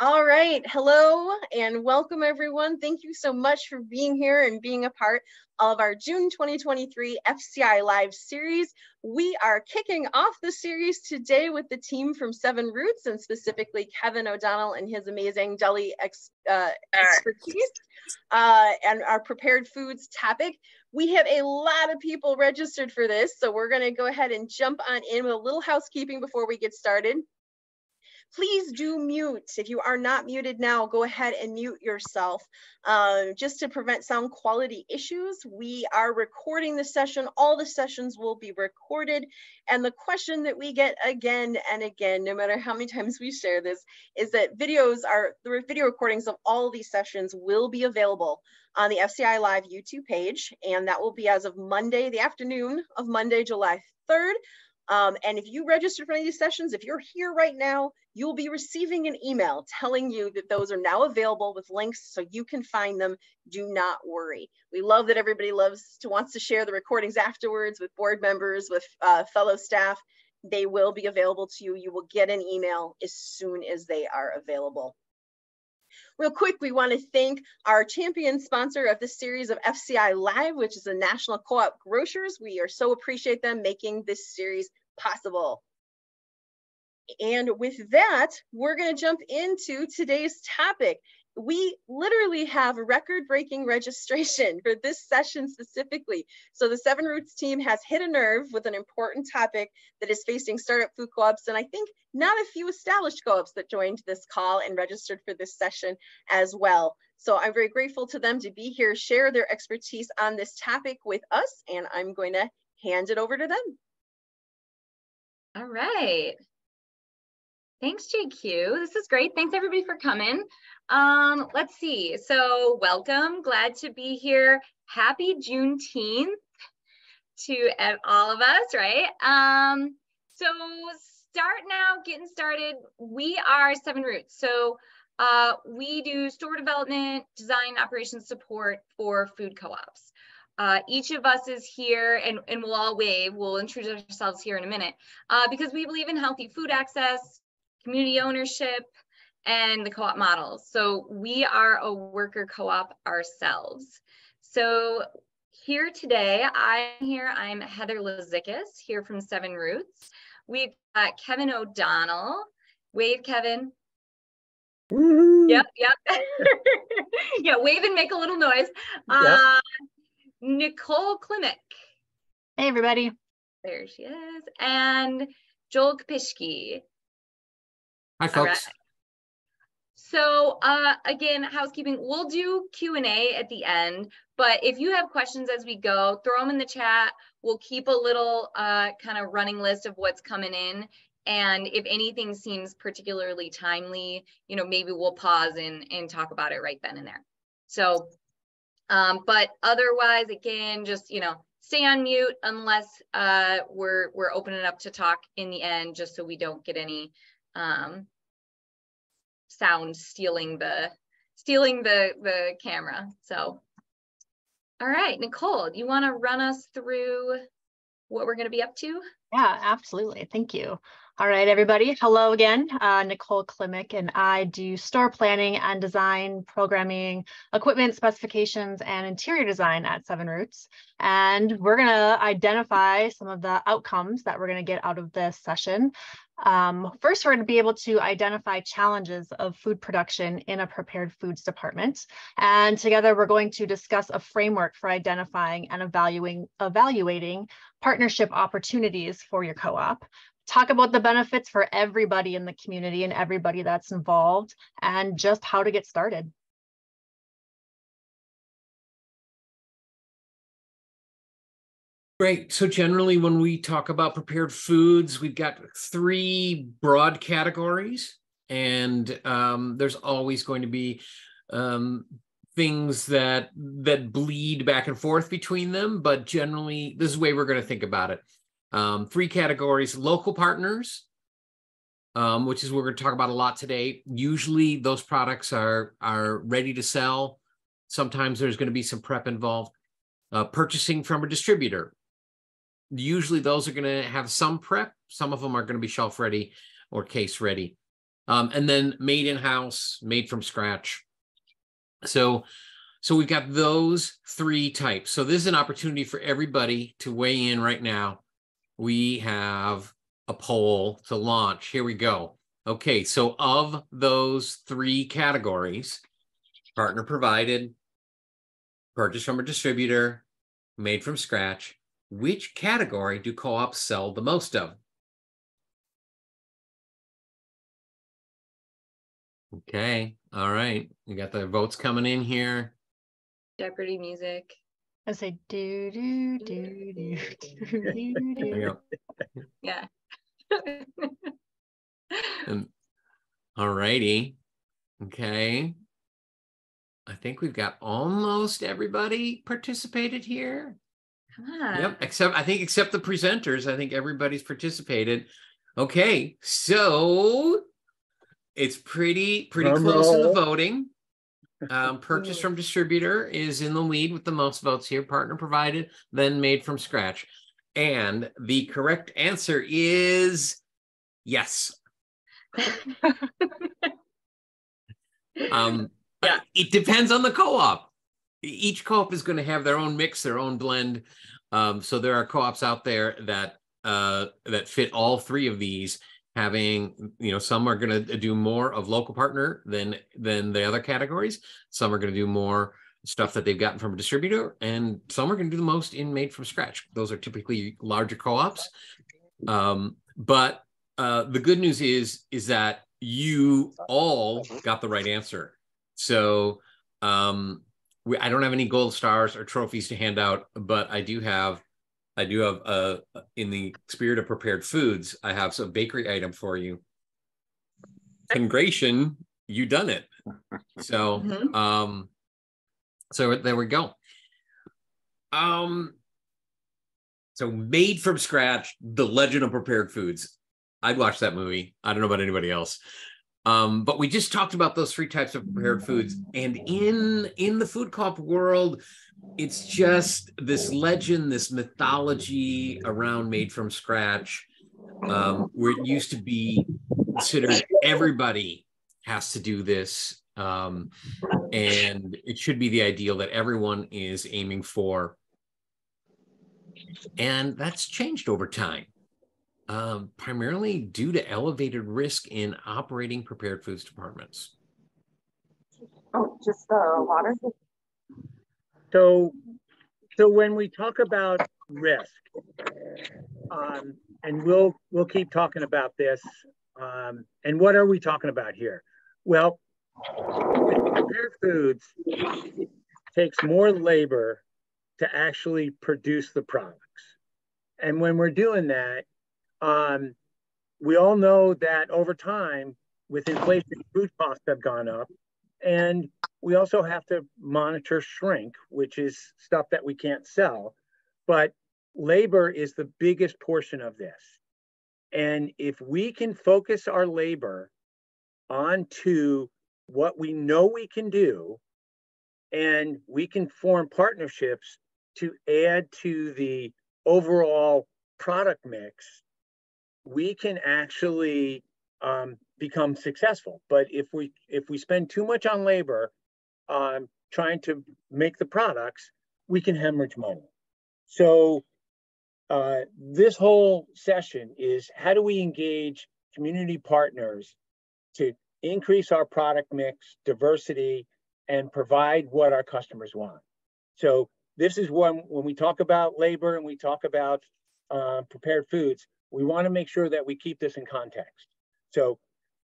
All right. Hello and welcome, everyone. Thank you so much for being here and being a part of our June 2023 FCI Live series. We are kicking off the series today with the team from Seven Roots, and specifically Kevin O'Donnell and his amazing deli expertise and our prepared foods topic. We have a lot of people registered for this, so we're going to go ahead and jump on in with a little housekeeping before we get started. Please do mute. If you are not muted now, go ahead and mute yourself. Just to prevent sound quality issues, we are recording the session. All the sessions will be recorded. And the question that we get again and again, no matter how many times we share this, is that the video recordings of all these sessions will be available on the FCI Live YouTube page. And that will be as of Monday, the afternoon of Monday, July 3rd. And if you registered for any of these sessions, if you're here right now, you'll be receiving an email telling you that those are now available with links so you can find them. Do not worry. We love that everybody wants to share the recordings afterwards with board members, with fellow staff. They will be available to you. You will get an email as soon as they are available. Real quick, we want to thank our champion sponsor of this series of FCI Live, which is the National Co-op Grocers. We so appreciate them making this series possible. And with that, we're going to jump into today's topic. We literally have record-breaking registration for this session specifically. So the Seven Roots team has hit a nerve with an important topic that is facing startup food co-ops, and I think not a few established co-ops that joined this call and registered for this session as well. So I'm very grateful to them to be here, share their expertise on this topic with us, and I'm going to hand it over to them. All right. Thanks, JQ. This is great. Thanks everybody for coming. Let's see. So welcome. Glad to be here. Happy Juneteenth to all of us, right? So getting started. We are Seven Roots. So we do store development, design, operations support for food co-ops. Each of us is here, and we'll all wave. We'll introduce ourselves here in a minute because we believe in healthy food access, community ownership, and the co-op models. So we are a worker co-op ourselves. So here today, I'm Heather Lazikis here from Seven Roots. We've got Kevin O'Donnell. Wave, Kevin. Yep. Yeah, wave and make a little noise. Yep. Nicole Klimek. Hey, everybody. There she is. And Joel Kapishki. Hi, folks. Right. So again, housekeeping, we'll do Q&A at the end, but if you have questions as we go, throw them in the chat. We'll keep a little kind of running list of what's coming in. And if anything seems particularly timely, maybe we'll pause and talk about it right then and there. So, but otherwise, again, just, stay on mute unless we're opening up to talk in the end, just so we don't get any sound stealing the camera. So, all right, Nicole, do you want to run us through what we're going to be up to? Yeah, absolutely. Thank you. All right, everybody. Hello again. Nicole Klimek, and I do store planning and design, programming, equipment specifications, and interior design at Seven Roots. And we're going to identify some of the outcomes that we're going to get out of this session. First, we're going to be able to identify challenges of food production in a prepared foods department. And together, we're going to discuss a framework for identifying and evaluating partnership opportunities for your co-op. Talk about the benefits for everybody in the community and everybody that's involved, and just how to get started. Great. So generally, when we talk about prepared foods, we've got three broad categories, and there's always going to be things that bleed back and forth between them. But generally, this is the way we're going to think about it. Three categories: local partners, which is what we're going to talk about a lot today. Usually those products are ready to sell. Sometimes there's going to be some prep involved. Purchasing from a distributor. Usually those are going to have some prep. Some of them are going to be shelf ready or case ready. And then made in-house, made from scratch. So we've got those 3 types. So this is an opportunity for everybody to weigh in right now. We have a poll to launch. Here we go. Okay, so of those 3 categories, partner provided, purchased from a distributor, made from scratch, which category do co-ops sell the most of? Okay, all right. We got the votes coming in here. Jeopardy music. I say do do do do do do. Yeah. And all righty. Okay. I think we've got almost everybody participated here. Come on. Yep, except the presenters. I think everybody's participated. Okay, so it's pretty close in the voting. Purchase from distributor is in the lead with the most votes here. Partner provided, then made from scratch. And the correct answer is yes. Yeah. It depends on the co-op. Each co-op is going to have their own mix, their own blend. So there are co-ops out there that fit all 3 of these. Having, some are going to do more of local partner than the other categories. Some are going to do more stuff that they've gotten from a distributor, and some are going to do the most in made from scratch. Those are typically larger co-ops. But the good news is that you all got the right answer. So I don't have any gold stars or trophies to hand out, but I do have in the spirit of prepared foods, I have some bakery item for you. Congratulations, you done it. So so there we go. So made from scratch, The Legend of Prepared Foods. I'd watch that movie. I don't know about anybody else. But we just talked about those 3 types of prepared foods. And in the food co-op world, it's just this legend, this mythology around made from scratch, where it used to be considered everybody has to do this. And it should be the ideal that everyone is aiming for. And that's changed over time. Primarily due to elevated risk in operating prepared foods departments. Oh, just the water. So when we talk about risk, and we'll keep talking about this, and what are we talking about here? Well, prepared foods takes more labor to actually produce the products. And when we're doing that, we all know that over time, with inflation, food costs have gone up. And we also have to monitor shrink, which is stuff that we can't sell. But labor is the biggest portion of this. And if we can focus our labor onto what we know we can do, and we can form partnerships to add to the overall product mix, we can actually become successful. But if we spend too much on labor trying to make the products, we can hemorrhage money. So this whole session is how do we engage community partners to increase our product mix, diversity, and provide what our customers want. So this is when we talk about labor and we talk about prepared foods, we want to make sure that we keep this in context. So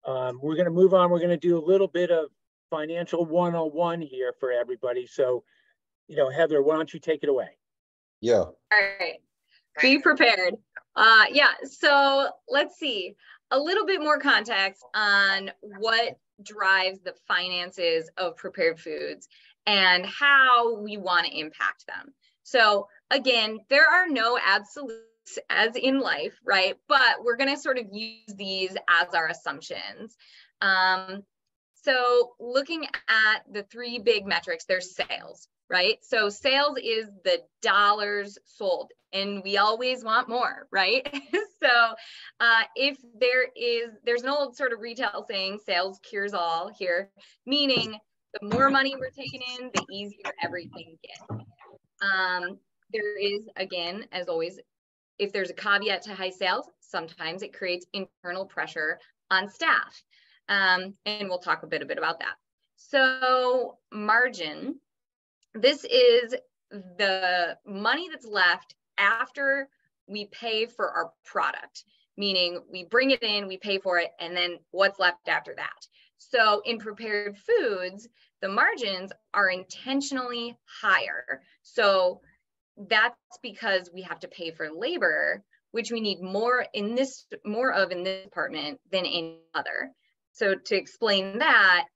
we're going to move on. We're going to do a little bit of financial 101 here for everybody. So, Heather, why don't you take it away? Yeah. All right. Be prepared. Yeah. So let's see a little bit more context on what drives the finances of prepared foods and how we want to impact them. So again, there are no absolutes as in life, right? But we're going to sort of use these as our assumptions. So looking at the 3 big metrics, there's sales. right? So sales is the dollars sold, and we always want more, right? So if there's an old sort of retail saying, sales cures all here, meaning the more money we're taking in, the easier everything gets. There is, again, as always, if there's a caveat to high sales, sometimes it creates internal pressure on staff. And we'll talk a bit about that. So margin, this is the money that's left after we pay for our product, meaning we bring it in, we pay for it, and then what's left after that. So in prepared foods, the margins are intentionally higher. So that's because we have to pay for labor, which we need more of in this department than any other. So to explain that,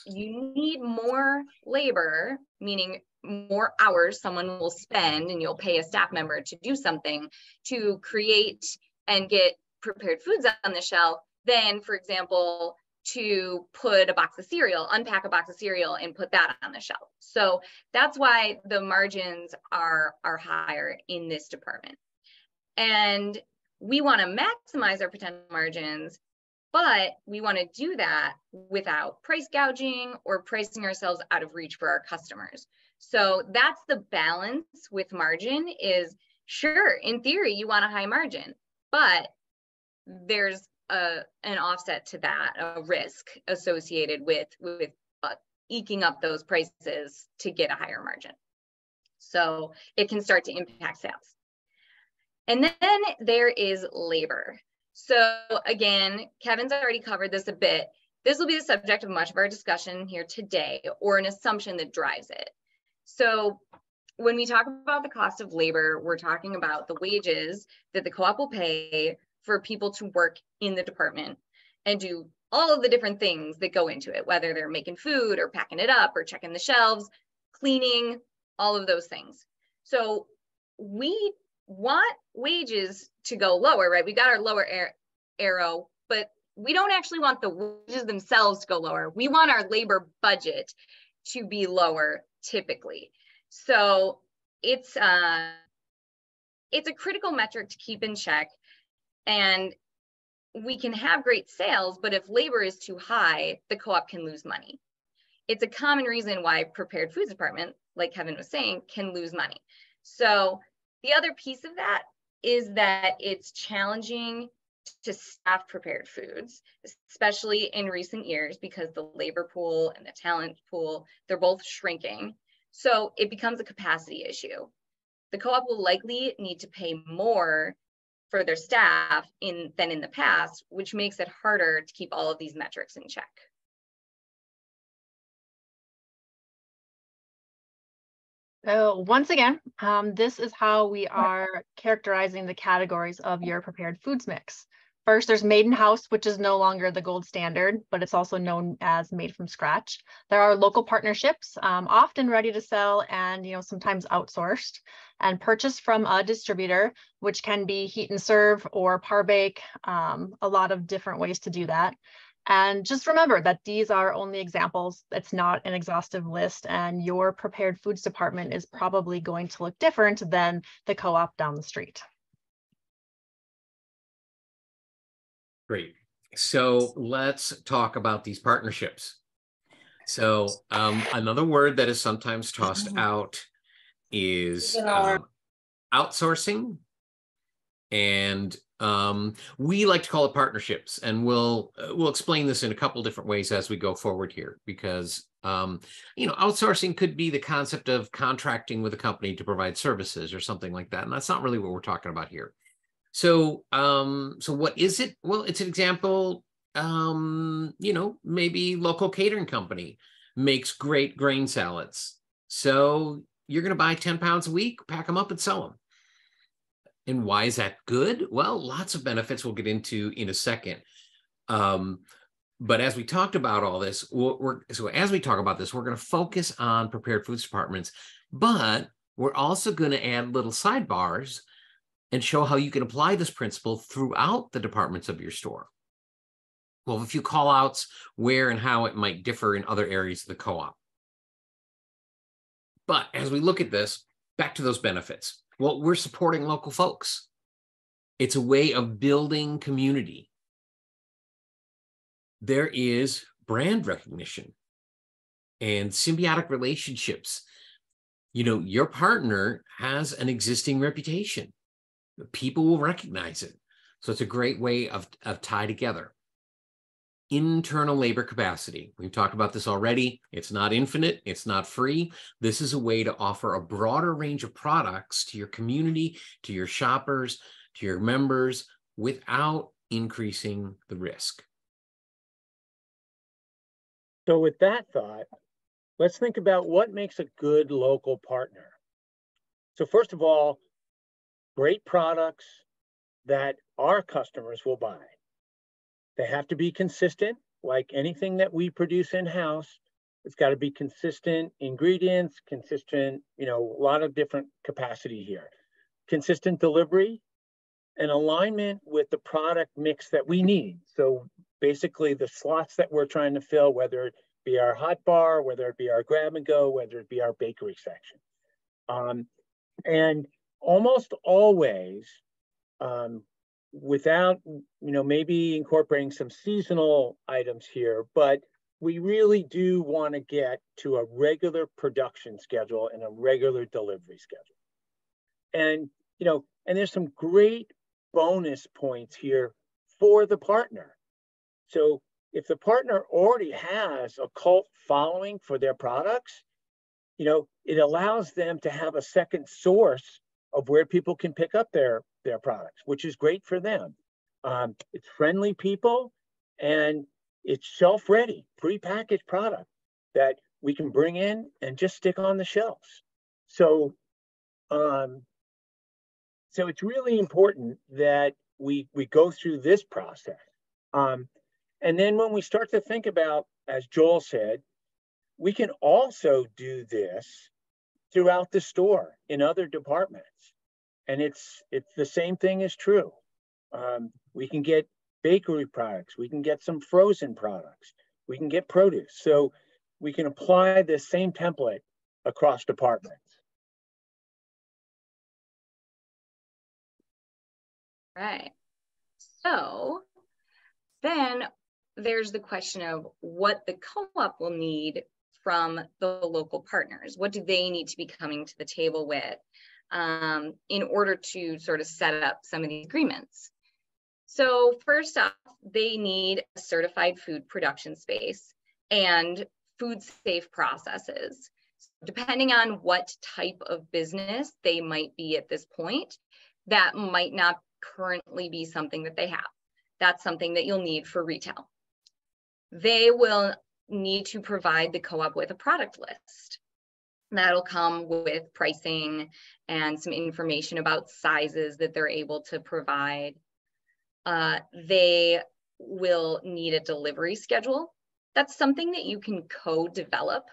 you need more labor, meaning more hours someone will spend, and you'll pay a staff member to do something to create and get prepared foods on the shelf than, for example, to put a box of cereal, unpack a box of cereal and put that on the shelf. So that's why the margins are higher in this department. And we want to maximize our potential margins, but we want to do that without price gouging or pricing ourselves out of reach for our customers. So that's the balance with margin is, sure, in theory, you want a high margin, but there's an offset to that, a risk associated with eking up those prices to get a higher margin. So it can start to impact sales. And then there is labor. So again, Kevin's already covered this a bit. This will be the subject of much of our discussion here today, or an assumption that drives it. So when we talk about the cost of labor, we're talking about the wages that the co-op will pay for people to work in the department and do all of the different things that go into it, whether they're making food or packing it up or checking the shelves, cleaning, all of those things. So we want wages to go lower, right? We got our lower arrow, but we don't actually want the wages themselves to go lower. We want our labor budget to be lower typically. So it's a critical metric to keep in check. And we can have great sales, but if labor is too high, the co-op can lose money. It's a common reason why prepared foods department, like Kevin was saying, can lose money. So the other piece of that is that it's challenging to staff prepared foods, especially in recent years, because the labor pool and the talent pool, they're both shrinking. So it becomes a capacity issue. The co-op will likely need to pay more for their staff than in the past, which makes it harder to keep all of these metrics in check. So once again, this is how we are characterizing the categories of your prepared foods mix. First, there's made in house, which is no longer the gold standard, but it's also known as made from scratch. There are local partnerships, often ready to sell and sometimes outsourced, and purchased from a distributor, which can be heat and serve or par bake, a lot of different ways to do that. And just remember that these are only examples. It's not an exhaustive list, and your prepared foods department is probably going to look different than the co-op down the street. Great. So let's talk about these partnerships. So another word that is sometimes tossed out is outsourcing. And we like to call it partnerships. And we'll explain this in a couple different ways as we go forward here, because outsourcing could be the concept of contracting with a company to provide services or something like that. And that's not really what we're talking about here. So, so what is it? Well, it's an example, maybe local catering company makes great grain salads. So you're going to buy 10 pounds a week, pack them up and sell them. And why is that good? Well, lots of benefits we'll get into in a second. But as we talked about all this, we're going to focus on prepared foods departments, but we're also going to add little sidebars and show how you can apply this principle throughout the departments of your store. We'll have a few call outs where and how it might differ in other areas of the co-op. But as we look at this, back to those benefits. Well, we're supporting local folks. It's a way of building community. There is brand recognition and symbiotic relationships. You know, your partner has an existing reputation. People will recognize it. So it's a great way of tie together. Internal labor capacity. We've talked about this already. It's not infinite. It's not free. This is a way to offer a broader range of products to your community, to your shoppers, to your members, without increasing the risk. So with that thought, let's think about what makes a good local partner. So first of all, great products that our customers will buy. They have to be consistent, like anything that we produce in-house. It's got to be consistent ingredients, consistent, a lot of different capacity here. Consistent delivery and alignment with the product mix that we need. So basically the slots that we're trying to fill, whether it be our hot bar, whether it be our grab and go, whether it be our bakery section. And almost always, without, maybe incorporating some seasonal items here, but we really do want to get to a regular production schedule and a regular delivery schedule. And, and there's some great bonus points here for the partner. So if the partner already has a cult following for their products, it allows them to have a second source of where people can pick up their products, which is great for them. It's friendly people, and it's shelf-ready, pre-packaged product that we can bring in and just stick on the shelves. So, so it's really important that we go through this process. And then when we start to think about, as Joel said, we can also do this throughout the store in other departments. And it's the same thing is true. We can get bakery products. We can get some frozen products. We can get produce. So we can apply this same template across departments. Right. So then there's the question of what the co-op will need from the local partners. What do they need to be coming to the table with in order to sort of set up some of these agreements? So first off, they need a certified food production space and food safe processes. Depending on what type of business they might be at this point, that might not currently be something that they have. That's something that you'll need for retail. They will need to provide the co-op with a product list. That'll come with pricing and some information about sizes that they're able to provide. They will need a delivery schedule. That's something that you can co-develop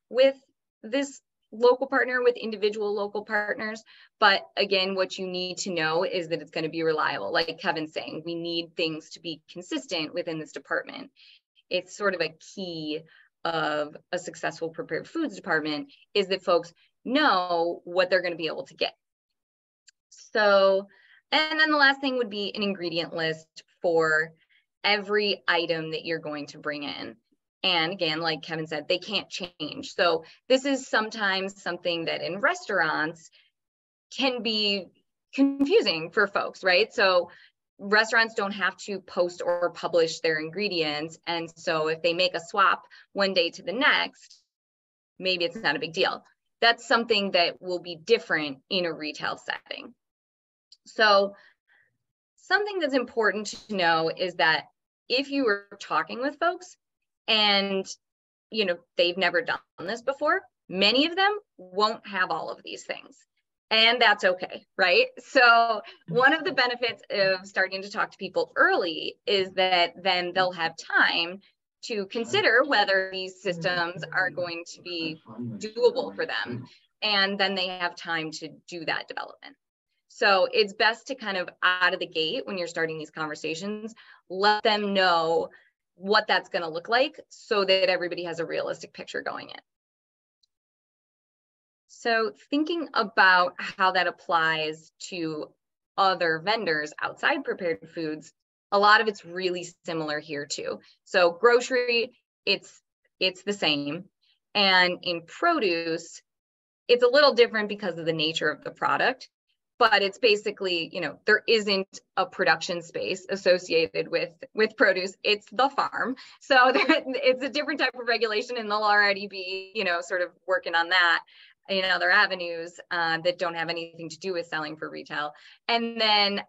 with this local partner, with individual local partners. But again, what you need to know is that it's going to be reliable. Like Kevin's saying, we need things to be consistent within this department. It's sort of a key of a successful prepared foods department is that folks know what they're going to be able to get. So, and then the last thing would be an ingredient list for every item that you're going to bring in. And again, like Kevin said, they can't change. So this is sometimes something that in restaurants can be confusing for folks, right? So restaurants don't have to post or publish their ingredients. And so if they make a swap one day to the next, maybe it's not a big deal. That's something that will be different in a retail setting. So something that's important to know is that if you were talking with folks and they've never done this before, many of them won't have all of these things. And that's okay, right? So one of the benefits of starting to talk to people early is that then they'll have time to consider whether these systems are going to be doable for them. And then they have time to do that development. So it's best to kind of out of the gate when you're starting these conversations, let them know what that's going to look like so that everybody has a realistic picture going in. So thinking about how that applies to other vendors outside prepared foods, a lot of it's really similar here too. So grocery, it's the same. And in produce, it's a little different because of the nature of the product, but it's basically, you know, there isn't a production space associated with produce. It's the farm. So it's a different type of regulation, and they'll already be, you know, sort of working on that in other avenues that don't have anything to do with selling for retail. And then,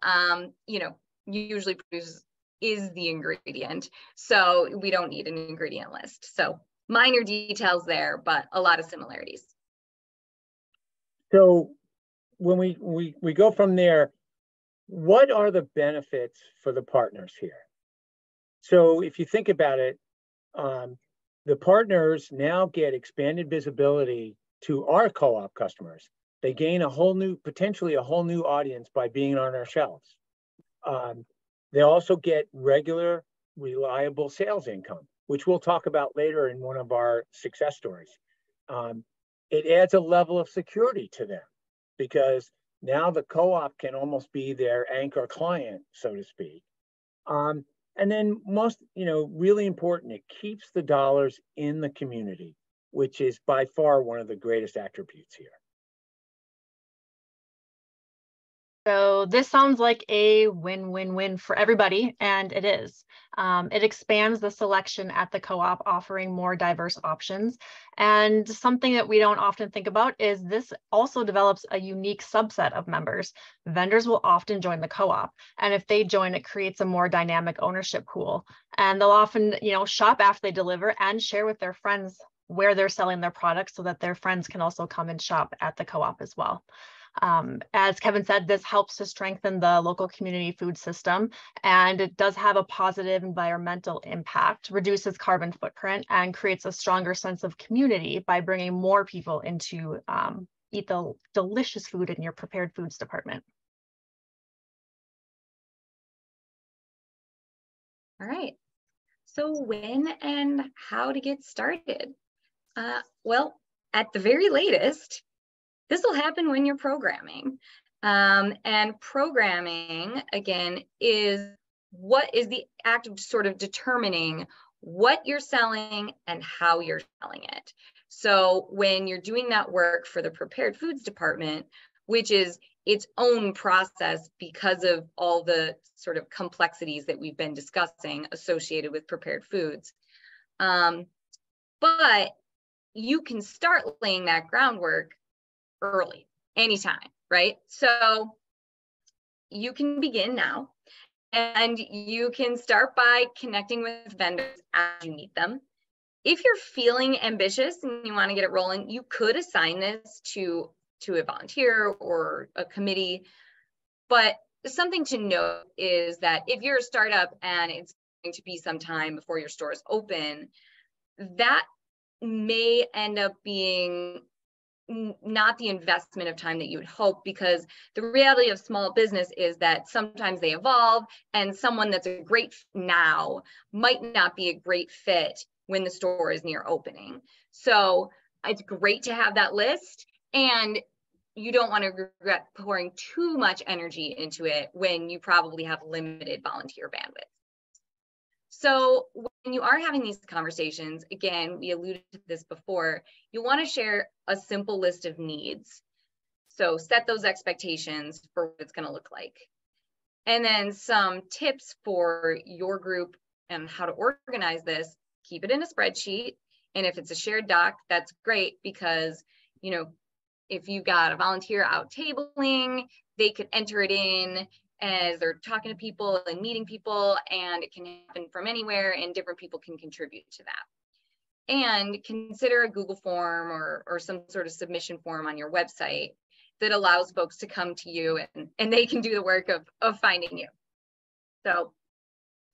you know, usually produce is the ingredient. So we don't need an ingredient list. So minor details there, but a lot of similarities. So when we go from there, what are the benefits for the partners here? So if you think about it, the partners now get expanded visibility to our co-op customers. They gain potentially a whole new audience by being on our shelves. They also get regular, reliable sales income, which we'll talk about later in one of our success stories. It adds a level of security to them because now the co-op can almost be their anchor client, so to speak. And then most, you know, really important, it keeps the dollars in the community, which is by far one of the greatest attributes here. So this sounds like a win-win-win for everybody, and it is. It expands the selection at the co-op, offering more diverse options. And something that we don't often think about is this also develops a unique subset of members. Vendors will often join the co-op, and if they join, it creates a more dynamic ownership pool. And they'll often, you know, shop after they deliver and share with their friends where they're selling their products so that their friends can also come and shop at the co-op as well. As Kevin said, this helps to strengthen the local community food system, and it does have a positive environmental impact, reduces carbon footprint, and creates a stronger sense of community by bringing more people into eat the delicious food in your prepared foods department. All right. So when and how to get started? Well, at the very latest, this will happen when you're programming. And programming, again, is the act of sort of determining what you're selling and how you're selling it. So when you're doing that work for the prepared foods department, which is its own process because of all the sort of complexities that we've been discussing associated with prepared foods. But you can start laying that groundwork early, anytime, right? So you can begin now, and you can start by connecting with vendors as you meet them. If you're feeling ambitious and you want to get it rolling, you could assign this to a volunteer or a committee. But something to note is that if you're a startup and it's going to be some time before your store is open, that may end up being not the investment of time that you would hope, because the reality of small business is that sometimes they evolve, and someone that's a great now might not be a great fit when the store is near opening. So it's great to have that list, and you don't want to regret pouring too much energy into it when you probably have limited volunteer bandwidth. So when you are having these conversations, again, we alluded to this before, you want to share a simple list of needs. So set those expectations for what it's going to look like. And then some tips for your group and how to organize this: keep it in a spreadsheet. And if it's a shared doc, that's great, because, you know, if you've got a volunteer out tabling, they could enter it in as they're talking to people and meeting people, and it can happen from anywhere, and different people can contribute to that. And consider a Google form or some sort of submission form on your website that allows folks to come to you, and they can do the work of finding you. So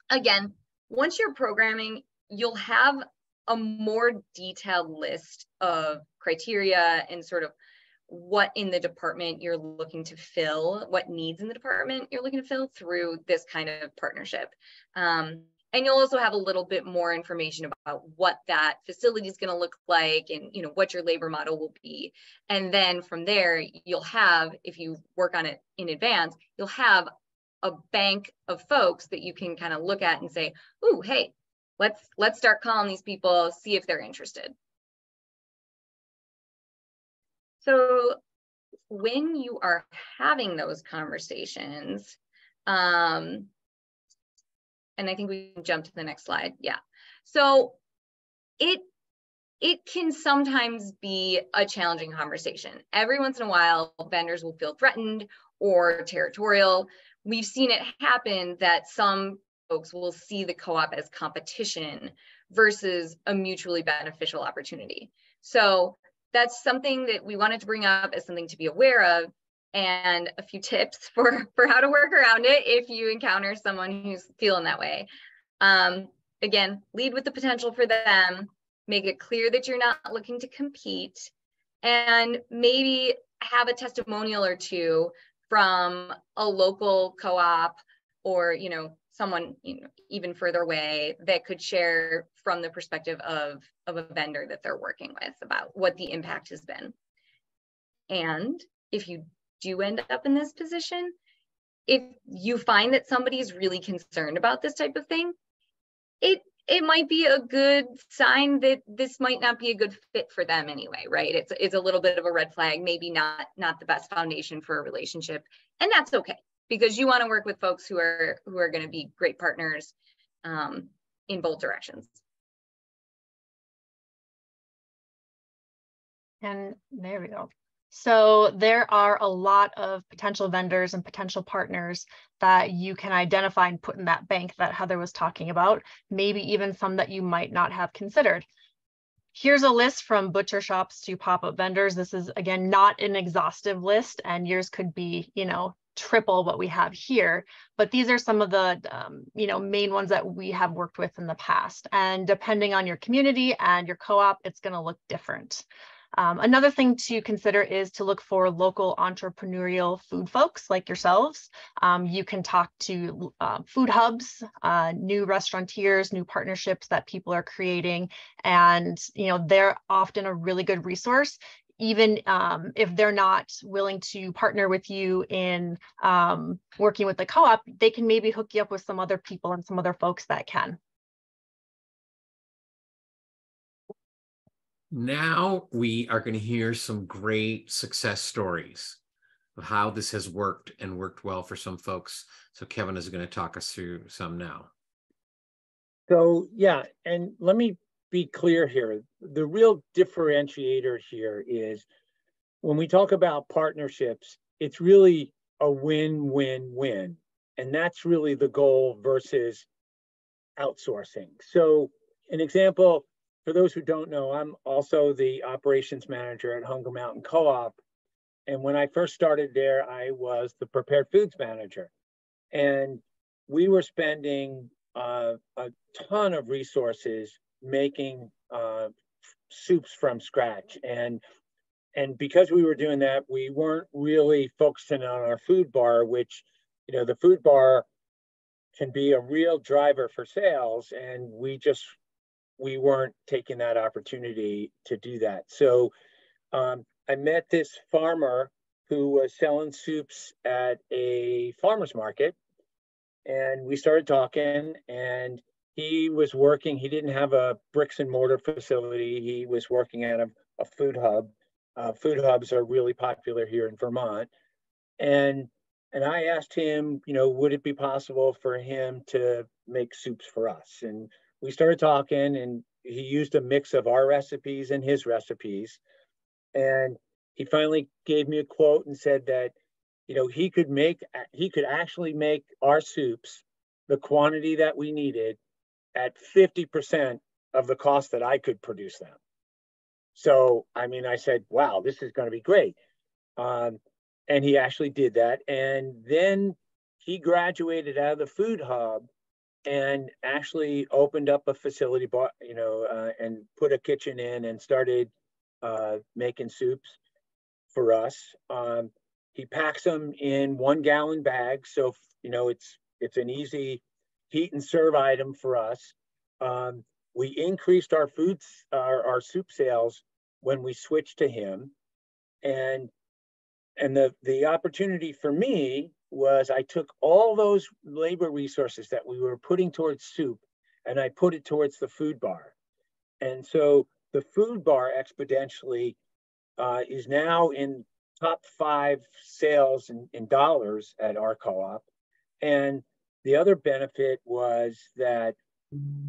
again, once you're programming, you'll have a more detailed list of criteria and sort of what in the department you're looking to fill, what needs in the department you're looking to fill through this kind of partnership. And you'll also have a little bit more information about what that facility is going to look like and, you know, what your labor model will be. And then from there, you'll have, if you work on it in advance, you'll have a bank of folks that you can kind of look at and say, ooh, hey, let's start calling these people, see if they're interested. So when you are having those conversations, and I think we can jump to the next slide. Yeah. So it can sometimes be a challenging conversation. Every once in a while, vendors will feel threatened or territorial. We've seen it happen that some folks will see the co-op as competition versus a mutually beneficial opportunity. So that's something that we wanted to bring up as something to be aware of, and a few tips for how to work around it if you encounter someone who's feeling that way. Again, lead with the potential for them, make it clear that you're not looking to compete, and maybe have a testimonial or two from a local co-op or, you know, someone, you know, even further away that could share from the perspective of a vendor that they're working with about what the impact has been. And if you do end up in this position, if you find that somebody's really concerned about this type of thing, it might be a good sign that this might not be a good fit for them anyway, right? It's a little bit of a red flag, maybe not the best foundation for a relationship, and that's okay, because you want to work with folks who are going to be great partners in both directions. And there we go. So there are a lot of potential vendors and potential partners that you can identify and put in that bank that Heather was talking about, maybe even some that you might not have considered. Here's a list from butcher shops to pop-up vendors. This is, again, not an exhaustive list, and yours could be, you know, triple what we have here, but these are some of the you know, main ones that we have worked with in the past. And depending on your community and your co-op, it's going to look different. Another thing to consider is to look for local entrepreneurial food folks like yourselves. You can talk to food hubs, new restaurateurs, new partnerships that people are creating, and you know, they're often a really good resource. Even if they're not willing to partner with you in working with the co-op, they can maybe hook you up with some other people and some other folks that can. Now we are going to hear some great success stories of how this has worked and worked well for some folks. So Kevin is going to talk us through some now. So yeah, and let me be clear here. The real differentiator here is when we talk about partnerships, it's really a win-win-win. And that's really the goal versus outsourcing. So an example, for those who don't know, I'm also the operations manager at Hunger Mountain Co-op. And when I first started there, I was the prepared foods manager. And we were spending a ton of resources making soups from scratch. And because we were doing that, we weren't really focusing on our food bar, which, you know, the food bar can be a real driver for sales. And we weren't taking that opportunity to do that. So I met this farmer who was selling soups at a farmer's market, and we started talking, and he was working, he didn't have a bricks and mortar facility. He was working at a food hub. Food hubs are really popular here in Vermont. And I asked him, you know, would it be possible for him to make soups for us? And we started talking, and he used a mix of our recipes and his recipes. And he finally gave me a quote and said that, you know, he could actually make our soups, the quantity that we needed, at 50% of the cost that I could produce them. So, I mean, I said, wow, this is going to be great. And he actually did that. And then he graduated out of the food hub and actually opened up a facility, you know, and put a kitchen in and started making soups for us. He packs them in 1 gallon bags. So, you know, it's an easy heat and serve item for us. We increased our our soup sales when we switched to him. And the opportunity for me was I took all those labor resources that we were putting towards soup and I put it towards the food bar. And so the food bar exponentially is now in top 5 sales in dollars at our co-op. And the other benefit was that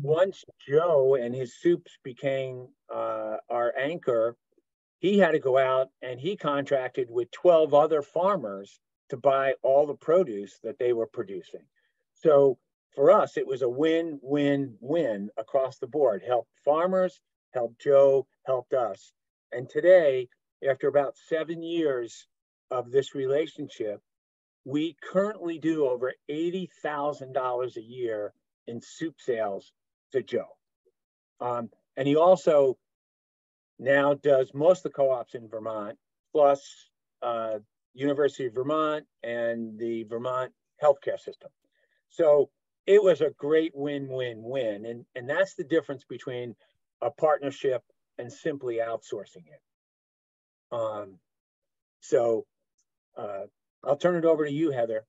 once Joe and his soups became our anchor, he had to go out and he contracted with 12 other farmers to buy all the produce that they were producing. So for us, it was a win-win-win across the board. Helped farmers, helped Joe, helped us. And today, after about 7 years of this relationship, we currently do over $80,000 a year in soup sales to Joe. And he also now does most of the co-ops in Vermont, plus University of Vermont and the Vermont healthcare system. So it was a great win-win-win. And that's the difference between a partnership and simply outsourcing it. I'll turn it over to you, Heather.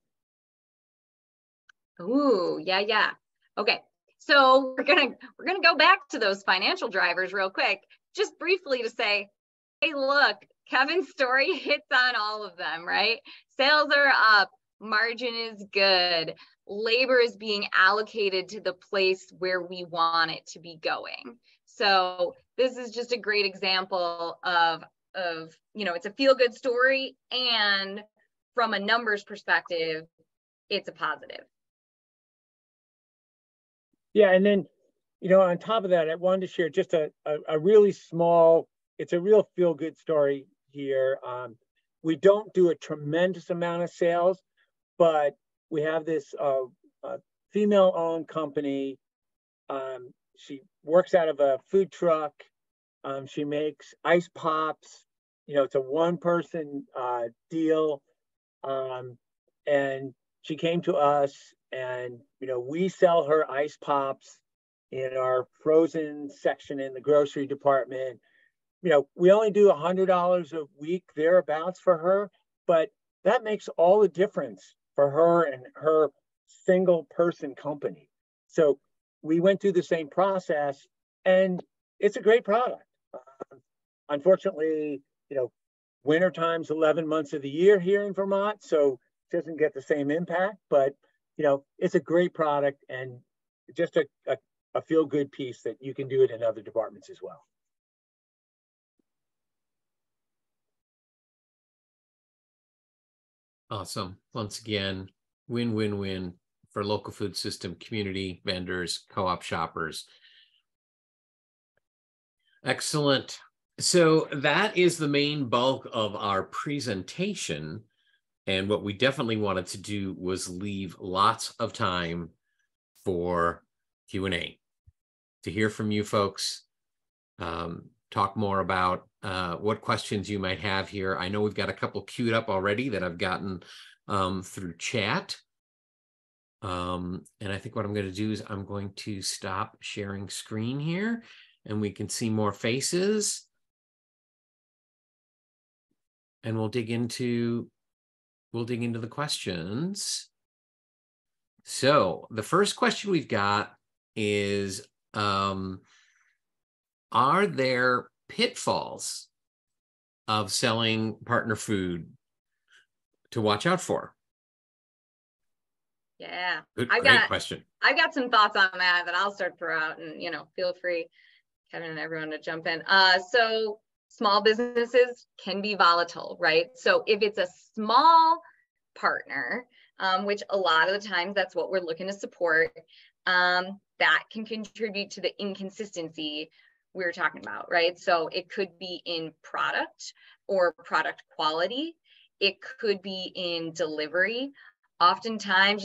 Ooh, yeah. Okay, so we're gonna go back to those financial drivers real quick, just briefly to say, hey, look, Kevin's story hits on all of them, right? Sales are up, margin is good, labor is being allocated to the place where we want it to be going. So this is just a great example of it's a feel-good story, and from a numbers perspective, it's a positive. Yeah, and then, on top of that, I wanted to share just a really small, it's a real feel-good story here. We don't do a tremendous amount of sales, but we have this female-owned company. She works out of a food truck. She makes ice pops. It's a one-person deal. And she came to us, and we sell her ice pops in our frozen section in the grocery department. We only do $100 a week thereabouts for her, but that makes all the difference for her and her single person company. So we went through the same process, and it's a great product. Unfortunately, winter time's 11 months of the year here in Vermont, so it doesn't get the same impact, but it's a great product and just a feel-good piece that you can do it in other departments as well. Awesome. Once again, win-win-win for local food system, community, vendors, co-op shoppers. Excellent. So that is the main bulk of our presentation. And what we definitely wanted to do was leave lots of time for Q&A, to hear from you folks, talk more about what questions you might have here. I know we've got a couple queued up already that I've gotten through chat. And I think what I'm going to do is I'm going to stop sharing screen here, and we can see more faces. And we'll dig into the questions. So the first question we've got is, are there pitfalls of selling partner food to watch out for? Yeah, great question. I've got some thoughts on that I'll start to throw out, and feel free, Kevin and everyone, to jump in. So small businesses can be volatile, right? So if it's a small partner, which a lot of the times that's what we're looking to support, that can contribute to the inconsistency we were talking about, right? So it could be in product or product quality. It could be in delivery. Oftentimes,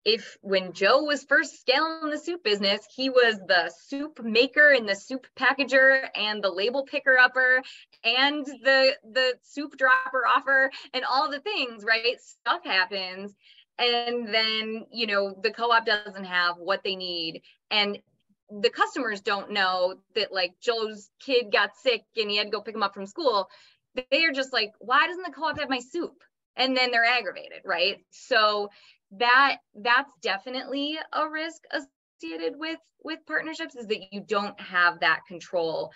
if when Joe was first scaling the soup business, he was the soup maker and the soup packager and the label picker upper and the soup dropper offer and all the things, right? Stuff happens. And then, you know, the co-op doesn't have what they need. And the customers don't know that like Joe's kid got sick and he had to go pick him up from school. They are just like, why doesn't the co-op have my soup? And then they're aggravated, right? So that's definitely a risk associated with partnerships, is that you don't have that control.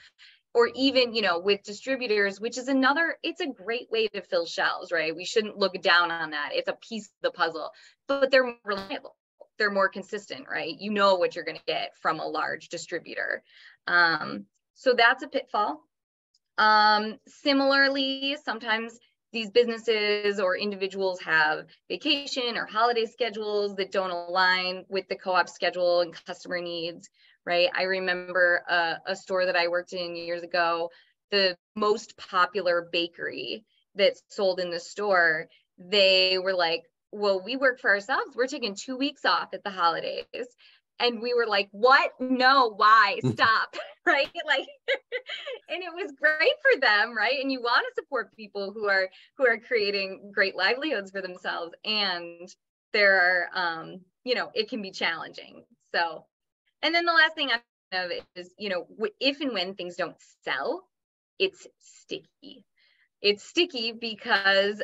Or even, you know, with distributors, which is it's a great way to fill shelves, right? We shouldn't look down on that. It's a piece of the puzzle, but they're more reliable. They're more consistent, right? You know what you're going to get from a large distributor. So that's a pitfall. Similarly, sometimes these businesses or individuals have vacation or holiday schedules that don't align with the co-op schedule and customer needs, right? I remember a store that I worked in years ago, the most popular bakery that sold in the store, they were like, well, we work for ourselves. We're taking 2 weeks off at the holidays. And we were like, what? No, why? Stop, right? Like, and it was great for them, right? And you want to support people who are creating great livelihoods for themselves. And there are, you know, it can be challenging. So, and then the last thing I know is, you know, if and when things don't sell, it's sticky. It's sticky because,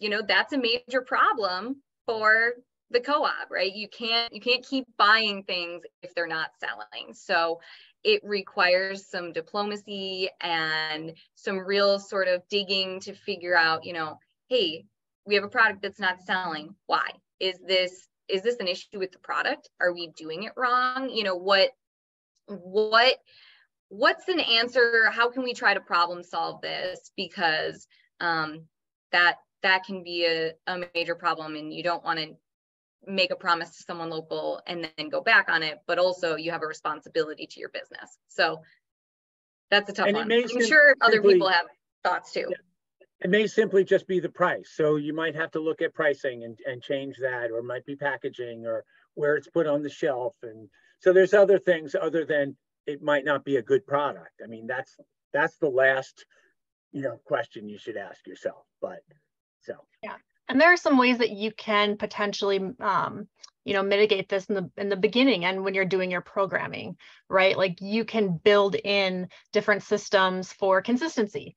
you know, that's a major problem for the co-op, right? You can't keep buying things if they're not selling. So it requires some diplomacy and some real sort of digging to figure out, you know, hey, we have a product that's not selling. Why? Is this an issue with the product? Are we doing it wrong? You know, what's an answer? How can we try to problem solve this? Because that can be a major problem, and you don't want to make a promise to someone local and then go back on it, but also you have a responsibility to your business. So that's a tough one. I'm sure other people have thoughts too. It may simply just be the price. So you might have to look at pricing and change that, or it might be packaging or where it's put on the shelf. And so there's other things other than it might not be a good product. I mean, that's the last, you know, question you should ask yourself. But so yeah. And there are some ways that you can potentially, you know, mitigate this in the beginning and when you're doing your programming, right? Like you can build in different systems for consistency.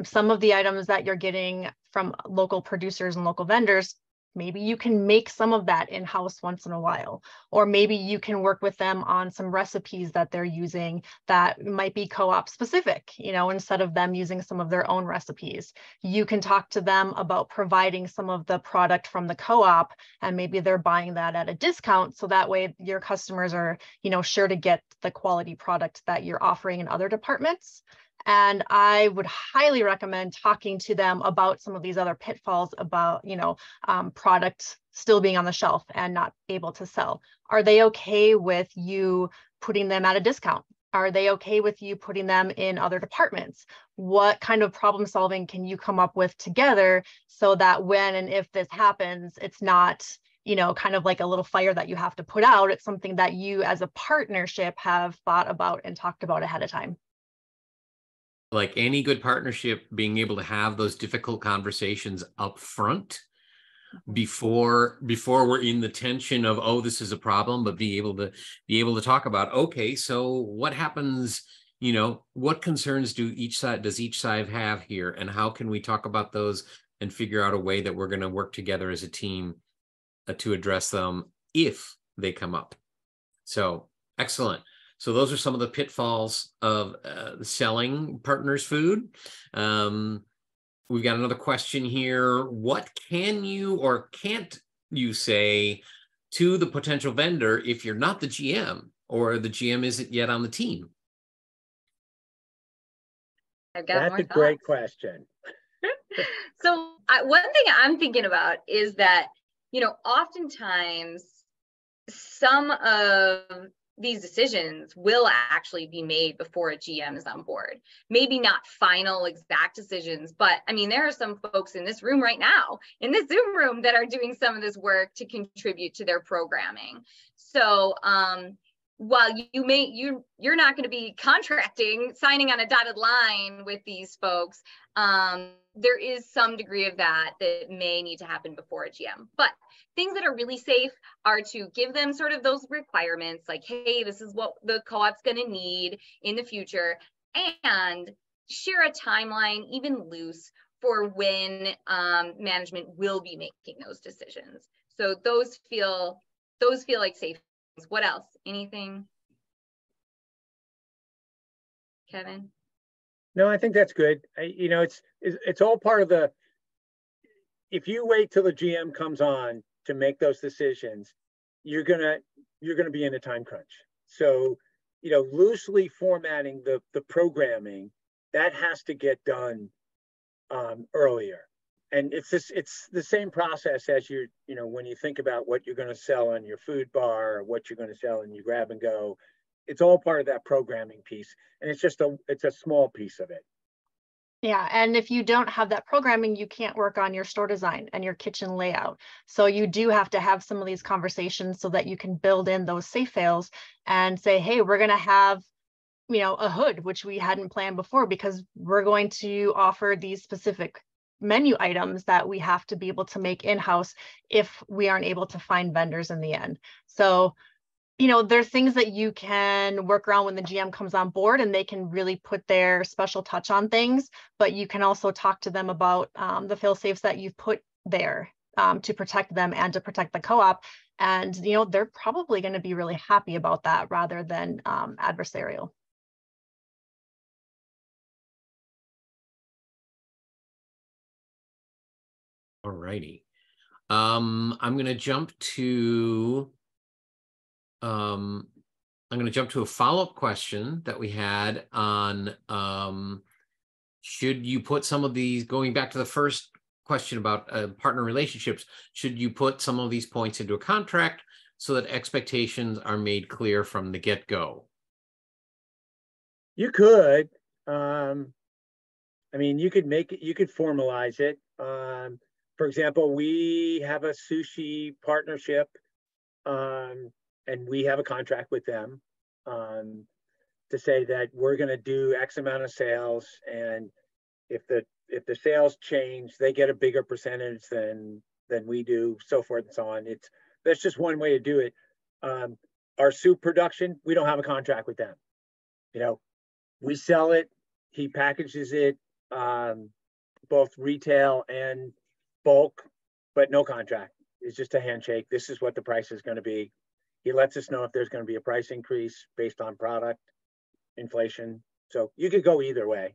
Some of the items that you're getting from local producers and local vendors, maybe you can make some of that in-house once in a while, or maybe you can work with them on some recipes that they're using that might be co-op specific, you know, instead of them using some of their own recipes. You can talk to them about providing some of the product from the co-op, and maybe they're buying that at a discount. So that way your customers are, you know, sure to get the quality product that you're offering in other departments. And I would highly recommend talking to them about some of these other pitfalls about, you know, product still being on the shelf and not able to sell. Are they okay with you putting them at a discount? Are they okay with you putting them in other departments? What kind of problem solving can you come up with together so that when and if this happens, it's not, you know, kind of like a little fire that you have to put out. It's something that you as a partnership have thought about and talked about ahead of time. Like any good partnership, being able to have those difficult conversations up front before we're in the tension of, oh, this is a problem, but be able to talk about, okay, so what happens, you know, what concerns does each side have here, and how can we talk about those and figure out a way that we're going to work together as a team to address them if they come up. So excellent. So those are some of the pitfalls of selling partners food. We've got another question here. What can you or can't you say to the potential vendor if you're not the GM or the GM isn't yet on the team? That's a great question. So one thing I'm thinking about is that, you know, oftentimes some of these decisions will actually be made before a GM is on board. Maybe not final exact decisions, but I mean, there are some folks in this room right now, in this Zoom room, that are doing some of this work to contribute to their programming. So while you're not going to be signing on a dotted line with these folks, there is some degree of that may need to happen before a GM. But things that are really safe are to give them sort of those requirements, like, hey, this is what the co-op's going to need in the future, and share a timeline, even loose, for when management will be making those decisions. So those feel like safe things. What else? Anything? Kevin? No, I think that's good. You know, it's all part of the, if you wait till the GM comes on to make those decisions, you're gonna be in a time crunch. So, you know, loosely formatting the programming, that has to get done earlier. And it's the same process as you know, when you think about what you're going to sell on your food bar, or what you're going to sell in your grab and go. It's all part of that programming piece, and it's a small piece of it. Yeah, and if you don't have that programming, you can't work on your store design and your kitchen layout. So you do have to have some of these conversations so that you can build in those safe fails and say, hey, we're going to have, you know, a hood, which we hadn't planned before, because we're going to offer these specific menu items that we have to be able to make in-house if we aren't able to find vendors in the end. So, you know, there's things that you can work around when the GM comes on board, and they can really put their special touch on things, but you can also talk to them about the fail safes that you've put there to protect them and to protect the co-op. And, you know, they're probably going to be really happy about that rather than adversarial. All righty. I'm going to jump to a follow-up question that we had on should you put some of these, going back to the first question about partner relationships, should you put some of these points into a contract so that expectations are made clear from the get-go? You could. I mean, you could formalize it. For example, we have a sushi partnership, and we have a contract with them to say that we're going to do X amount of sales, and if the sales change, they get a bigger percentage than we do, so forth and so on. That's just one way to do it. Our soup production, we don't have a contract with them. You know, we sell it, he packages it, both retail and bulk, but no contract. It's just a handshake. This is what the price is going to be. He lets us know if there's going to be a price increase based on product inflation. So you could go either way.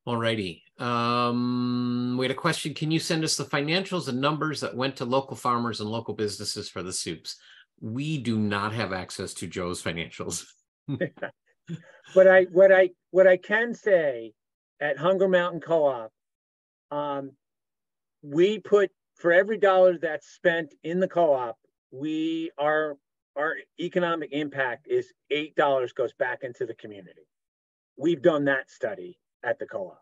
All righty. We had a question. Can you send us the financials and numbers that went to local farmers and local businesses for the soups? We do not have access to Joe's financials. But what I can say at Hunger Mountain Co-op, we put, for every dollar that's spent in the co-op, our economic impact is $8 goes back into the community. We've done that study at the co-op.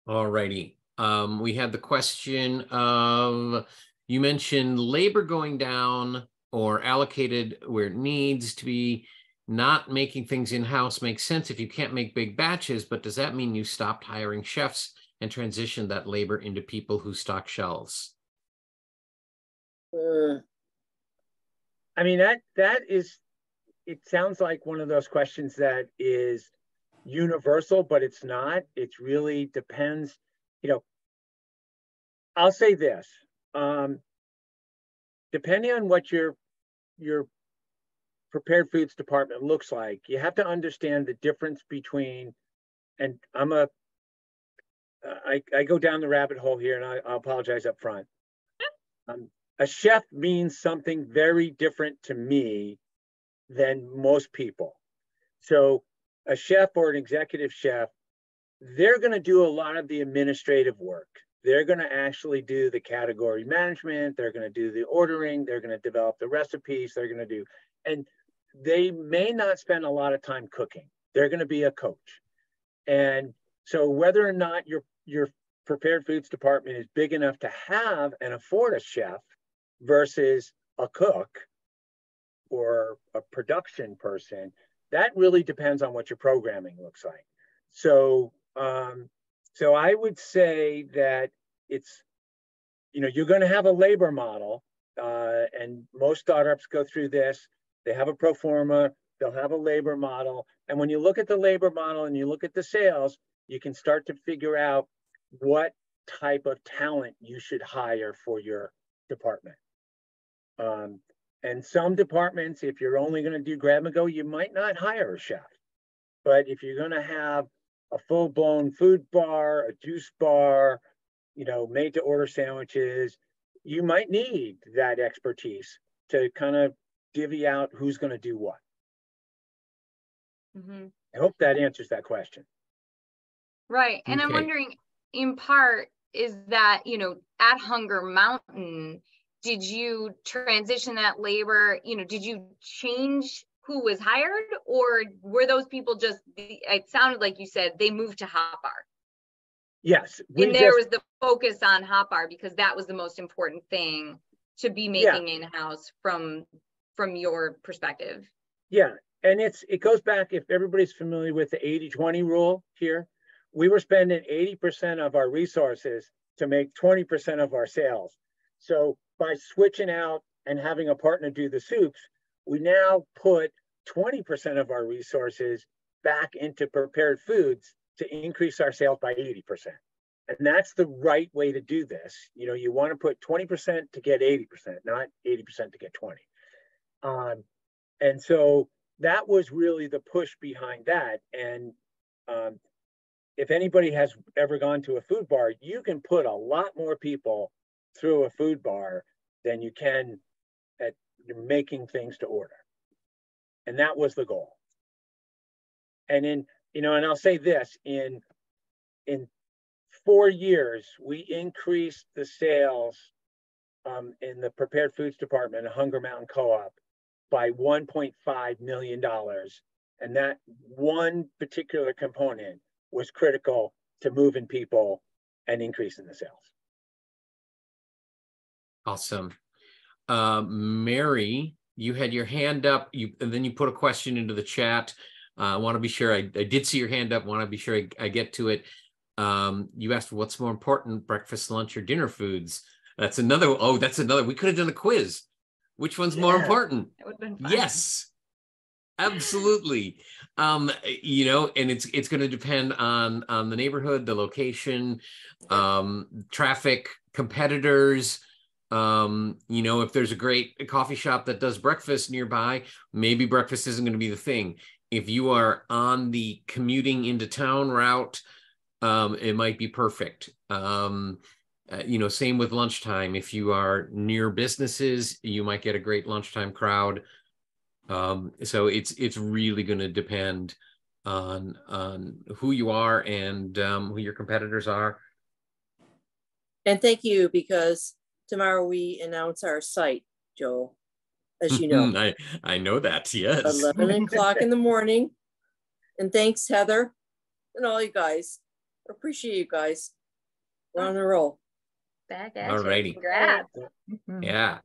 All righty. We had the question of, you mentioned labor going down or allocated where it needs to be. Not making things in-house makes sense if you can't make big batches, but does that mean you stopped hiring chefs and transitioned that labor into people who stock shelves? I mean, that is, it sounds like one of those questions that is universal, but it's not. It really depends. You know, I'll say this, depending on what your prepared foods department looks like, you have to understand the difference between, and I go down the rabbit hole here, and I apologize up front. A chef means something very different to me than most people. So a chef or an executive chef, they're going to do a lot of the administrative work. They're going to actually do the category management. They're going to do the ordering. They're going to develop the recipes. They're going to do, and they may not spend a lot of time cooking. They're going to be a coach. And So whether or not your prepared foods department is big enough to have and afford a chef versus a cook or a production person, that really depends on what your programming looks like. So, so I would say that it's, you're going to have a labor model, and most startups go through this. They have a pro forma, they'll have a labor model. And when you look at the labor model and you look at the sales, you can start to figure out what type of talent you should hire for your department. And some departments, if you're only going to do grab and go, you might not hire a chef. But if you're going to have a full-blown food bar, a juice bar, made to order sandwiches, you might need that expertise to kind of divvy out who's going to do what. Mm-hmm. I hope that answers that question. Right. And I'm wondering, in part, is that, at Hunger Mountain, did you transition that labor? Did you change who was hired, or were those people just, it sounded like you said they moved to hot bar? Yes. And there was the focus on hot bar because that was the most important thing to be making in-house from your perspective. Yeah. And it goes back, if everybody's familiar with the 80-20 rule here, we were spending 80% of our resources to make 20% of our sales. So by switching out and having a partner do the soups, we now put 20% of our resources back into prepared foods to increase our sales by 80%. And that's the right way to do this. You want to put 20% to get 80%, not 80% to get 20. And so that was really the push behind that. And if anybody has ever gone to a food bar, you can put a lot more people through a food bar than you can at making things to order. And that was the goal. And and I'll say this, in 4 years, we increased the sales in the prepared foods department at Hunger Mountain Co-op by $1.5 million. And that one particular component was critical to moving people and increasing the sales. Awesome. Mary, you had your hand up, and then you put a question into the chat. I want to be sure I did see your hand up. Want to be sure I get to it. You asked what's more important, breakfast, lunch, or dinner foods. That's another. We could have done a quiz. Which one's more important? That would have been fun. Yes, absolutely. And it's going to depend on the neighborhood, the location, traffic, competitors. If there's a great coffee shop that does breakfast nearby, maybe breakfast isn't going to be the thing. If you are on the commuting into town route, it might be perfect. Same with lunchtime. If you are near businesses, you might get a great lunchtime crowd. So it's really going to depend on who you are and who your competitors are. And thank you, because tomorrow we announce our site, Joel, as you know. I know that, yes. 11 o'clock in the morning. And thanks, Heather, and all you guys. I appreciate you guys. We're on a roll. Back at All righty. Congrats. Yeah.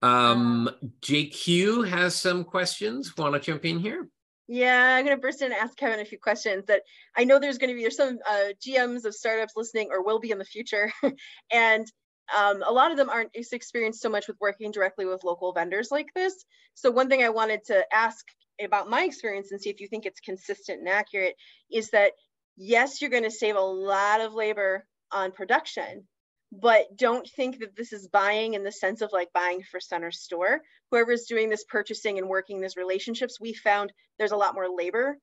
JQ has some questions. Want to jump in here? Yeah, I'm going to burst in and ask Kevin a few questions that I know there's some GMs of startups listening or will be in the future. And a lot of them aren't experienced so much with working directly with local vendors like this. So one thing I wanted to ask about my experience and see if you think it's consistent and accurate is that, yes, you're going to save a lot of labor on production, but don't think that this is buying in the sense of like buying for center store. Whoever's doing this purchasing and working these relationships, we found there's a lot more labor.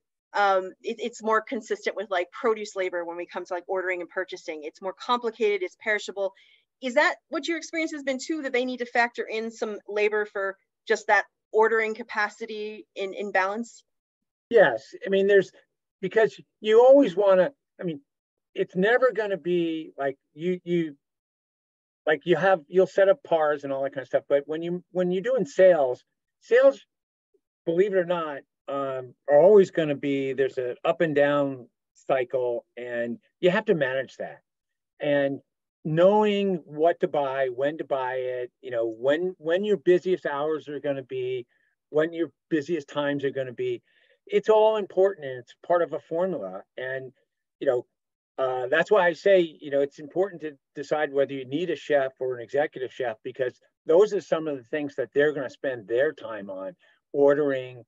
It's more consistent with like produce labor when we come to like ordering and purchasing. It's more complicated, it's perishable. Is that what your experience has been too, that they need to factor in some labor for just that ordering capacity in balance? Yes, because you always want to, it's never going to be like you'll set up pars and all that kind of stuff. But when you're doing sales, believe it or not, are always going to be, there's an up and down cycle, and you have to manage that. And knowing what to buy, when to buy it, when your busiest hours are going to be, when your busiest times are going to be, it's all important, and it's part of a formula. And that's why I say it's important to decide whether you need a chef or an executive chef, because those are some of the things that they're going to spend their time on: ordering,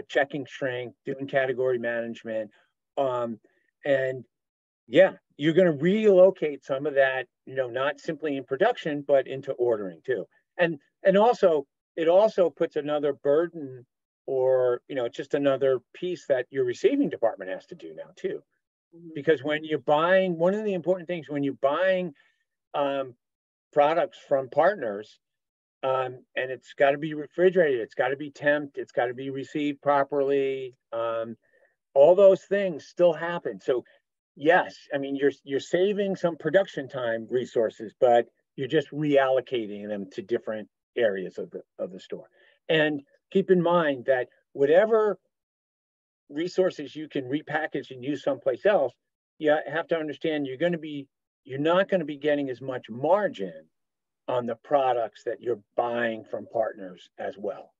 checking shrink, doing category management, and yeah, you're going to relocate some of that, not simply in production, but into ordering too. And also, it also puts another burden, or just another piece that your receiving department has to do now too. Because when you're buying, one of the important things when you're buying products from partners, and it's got to be refrigerated, it's got to be temped, it's got to be received properly. All those things still happen. So yes, I mean, you're saving some production time resources, but you're just reallocating them to different areas of the store. And keep in mind that whatever resources you can repackage and use someplace else, you have to understand you're not going to be getting as much margin on the products that you're buying from partners as well.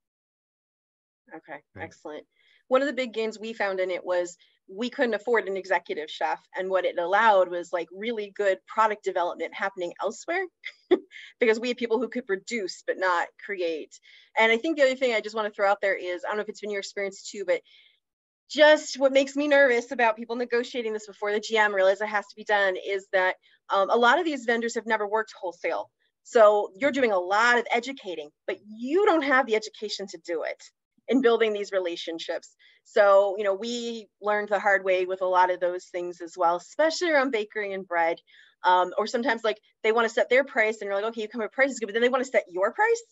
Okay, excellent. One of the big gains we found in it was we couldn't afford an executive chef, and what it allowed was like really good product development happening elsewhere because we had people who could produce but not create. And I think the other thing I just want to throw out there is, I don't know if it's been your experience too, but just what makes me nervous about people negotiating this before the GM realizes it has to be done is that a lot of these vendors have never worked wholesale. So you're doing a lot of educating, but you don't have the education to do it in building these relationships. So, we learned the hard way with a lot of those things as well, especially around bakery and bread. Or sometimes like they want to set their price and you're like, okay, you come up with price is good, but then they want to set your price.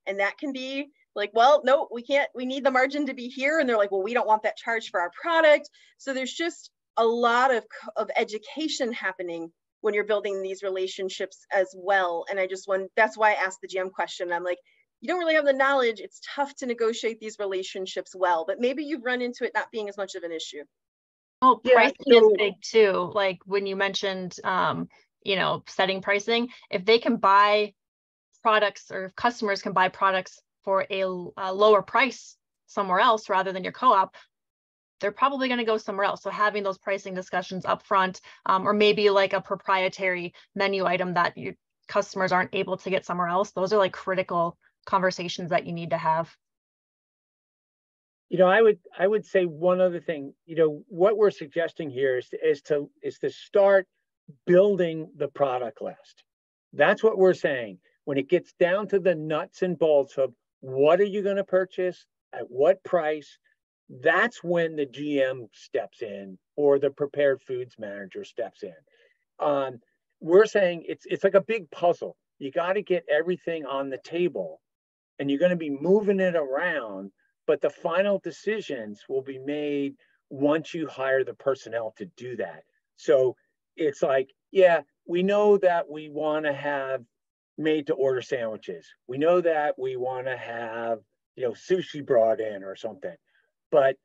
And that can be like, well, no, we can't, we need the margin to be here. And they're like, well, we don't want that charge for our product. So there's just a lot of education happening when you're building these relationships as well. And that's why I asked the GM question. I'm like, you don't really have the knowledge. It's tough to negotiate these relationships well, but maybe you've run into it not being as much of an issue. Oh, pricing is big too. Like when you mentioned, setting pricing, if they can buy products, or if customers can buy products for a lower price somewhere else rather than your co-op, they're probably going to go somewhere else. So having those pricing discussions up front, or maybe like a proprietary menu item that your customers aren't able to get somewhere else, those are like critical conversations that you need to have. I would say one other thing. What we're suggesting here is to start building the product list. That's what we're saying. When it gets down to the nuts and bolts of what are you going to purchase, at what price, that's when the GM steps in or the prepared foods manager steps in. We're saying it's like a big puzzle. You got to get everything on the table, and you're going to be moving it around, but the final decisions will be made once you hire the personnel to do that. So it's like, yeah, we know that we want to have made to order sandwiches. We know that we want to have, sushi brought in or something, but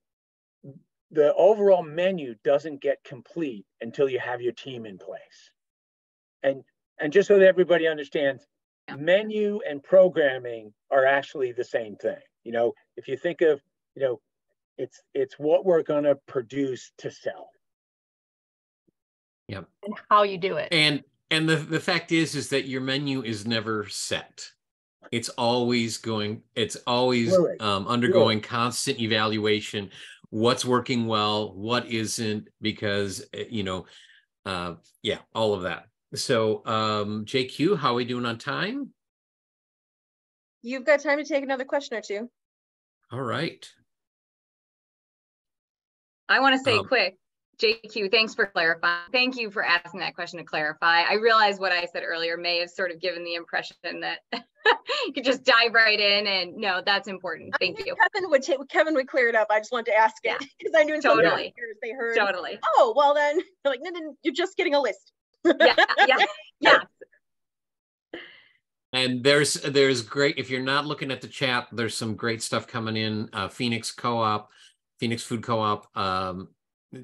the overall menu doesn't get complete until you have your team in place. And just so that everybody understands, menu and programming are actually the same thing. If you think of, it's what we're going to produce to sell. Yeah. And how you do it. And the fact is that your menu is never set. It's always undergoing constant evaluation. What's working well, what isn't, because all of that. So JQ, how are we doing on time? You've got time to take another question or two. All right. I want to say quick, JQ, thanks for clarifying. Thank you for asking that question to clarify. I realize what I said earlier may have sort of given the impression that you could just dive right in, and no, that's important. Thank you. Kevin would clear it up. I just wanted to ask it because I knew in some they heard. Totally. Oh, well then, they're like, no, you're just getting a list. Yeah. And there's great, if you're not looking at the chat, there's some great stuff coming in. Phoenix Food Co-op,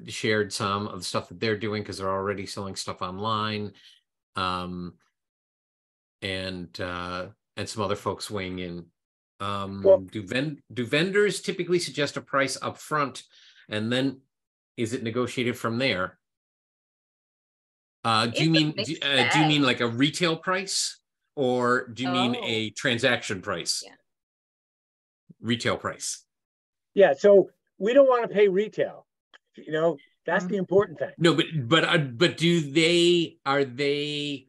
shared some of the stuff that they're doing because they're already selling stuff online. And some other folks weighing in. Well, do vendors typically suggest a price up front, and then is it negotiated from there? Do you mean like a retail price, or do you mean a transaction price? Yeah. Retail price. Yeah, so we don't want to pay retail. You know, that's the important thing. No, but are they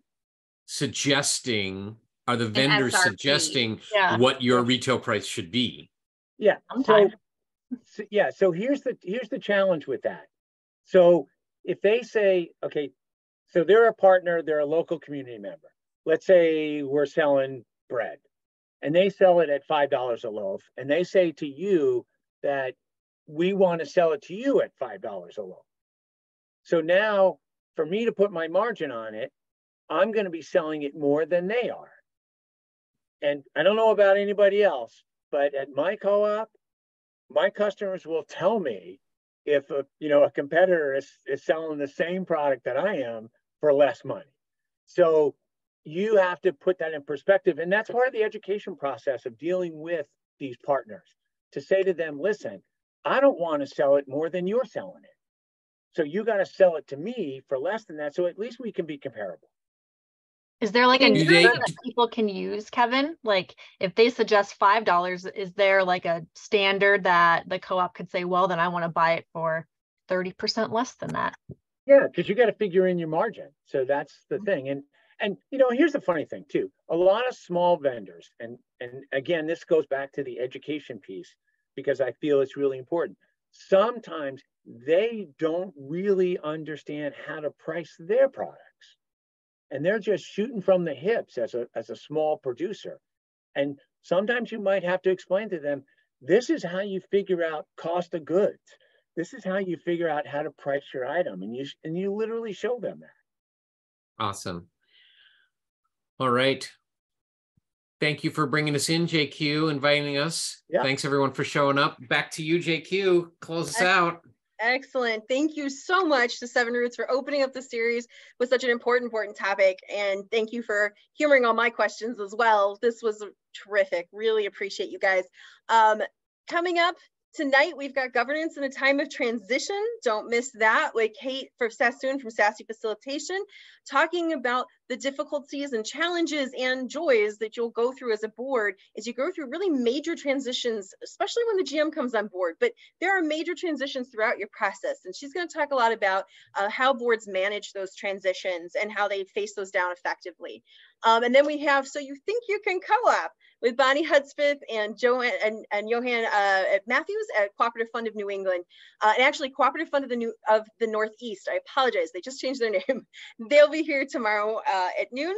suggesting? Are the vendors suggesting what your retail price should be? Yeah. So here's the challenge with that. So if they say, okay, so they're a partner, they're a local community member. Let's say we're selling bread, and they sell it at $5 a loaf, and they say to you that we want to sell it to you at $5 a loaf. So now, for me to put my margin on it, I'm going to be selling it more than they are. And I don't know about anybody else, but at my co-op, my customers will tell me if a competitor is selling the same product that I am for less money. So you have to put that in perspective. And that's part of the education process of dealing with these partners, to say to them, listen, I don't want to sell it more than you're selling it. So you got to sell it to me for less than that. So at least we can be comparable. Is there like a number that people can use, Kevin? Like if they suggest $5, is there like a standard that the co-op could say, well, then I want to buy it for 30% less than that? Yeah, because you got to figure in your margin. So that's the thing. And here's the funny thing too. A lot of small vendors, and again, this goes back to the education piece, because I feel it's really important. Sometimes they don't really understand how to price their products. And they're just shooting from the hips as a small producer. And sometimes you might have to explain to them, this is how you figure out cost of goods. This is how you figure out how to price your item. And you literally show them that. Awesome. All right. Thank you for bringing us in, JQ, inviting us. Yeah. Thanks everyone for showing up. Back to you, JQ. Close us out. Excellent. Thank you so much to Seven Roots for opening up the series with such an important topic. And thank you for humoring all my questions as well. This was terrific. Really appreciate you guys. Coming up tonight, we've got governance in a time of transition. Don't miss that with Kate Sassoon from Sassy Facilitation, talking about the difficulties and challenges and joys that you'll go through as a board as you go through really major transitions, especially when the GM comes on board. But there are major transitions throughout your process. And she's going to talk a lot about how boards manage those transitions and how they face those down effectively. And then we have So You Think You Can Co-op with Bonnie Hudspeth and Johan Matthews at Cooperative Fund of New England, and actually Cooperative Fund of the Northeast. I apologize, they just changed their name. They'll be here tomorrow at noon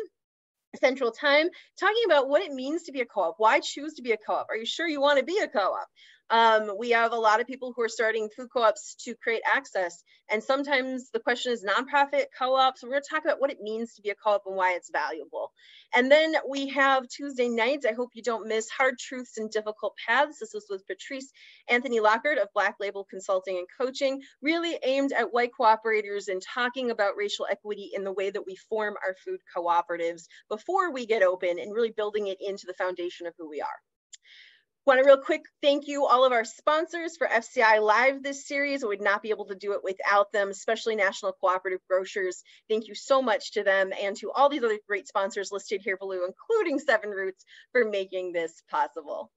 Central Time, talking about what it means to be a co-op. Why choose to be a co-op? Are you sure you want to be a co-op? We have a lot of people who are starting food co-ops to create access. And sometimes the question is nonprofit co-ops. We're going to talk about what it means to be a co-op and why it's valuable. And then we have Tuesday nights. I hope you don't miss Hard Truths and Difficult Paths. This was with Patrice Anthony Lockard of Black Label Consulting and Coaching, really aimed at white cooperators and talking about racial equity in the way that we form our food cooperatives before we get open, and really building it into the foundation of who we are. Want to real quick thank you all of our sponsors for FCI Live this series. I would not be able to do it without them, especially National Cooperative Grocers. Thank you so much to them and to all these other great sponsors listed here below, including Seven Roots, for making this possible.